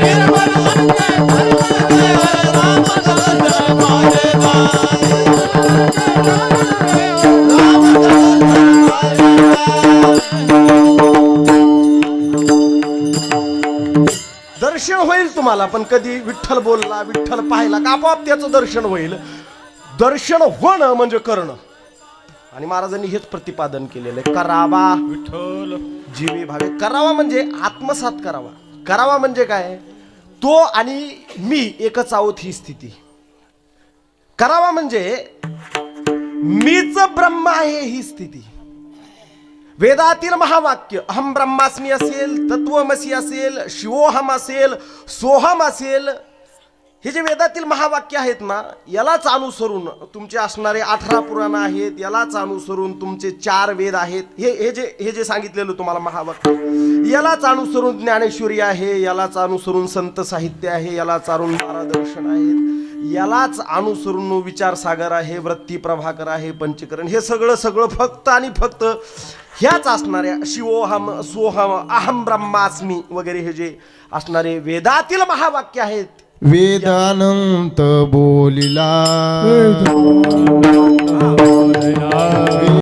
S1: निर्मल मन के दर्पण पे राम का दर्शन पावेगा. दर्शन होईल तुम्हाला, पण कधी विठ्ठल बोलला, विठ्ठल पाहिला का आपोआप त्याचं दर्शन होईल. दर्शन होणं म्हणजे करणं. आणि महाराजांनी हेच प्रतिपादन केलेलं आहे. करावा
S2: विठ्ठल
S1: जीवे भावे. करावा म्हणजे आत्मसात करावा. करावा म्हणजे काय? तो आणि मी एकच आहोत ही स्थिती. करावा म्हणजे मीच ब्रह्म आहे ही स्थिती. वेदातील महावाक्य अहम ब्रह्मास्मी असेल, तत्वमसी असेल, शिवोहम असेल, सोहम असेल, हे जे वेदातील महावाक्य आहेत ना, यालाच अनुसरून तुमचे असणारे 18 पुराण आहेत, यालाच अनुसरून तुमचे 4 वेद आहेत. हे जे सांगितलेलं तुम्हाला महावाक्य, यालाच अनुसरून ज्ञानेश्वरी आहे, यालाच अनुसरून संत साहित्य आहे, यालाच अनुसरून मार्गदर्शन आहेत, यालाच अनुसरून विचारसागर आहे, वृत्ती प्रभाकर आहे, पंचकरण, हे सगळं फक्त आणि फक्त ह्याच असणाऱ्या शिवोहम, सोहम, अहम ब्रह्मास्मी वगैरे हे जे असणारे वेदातील महावाक्य आहेत.
S3: वेदानंत बोलिला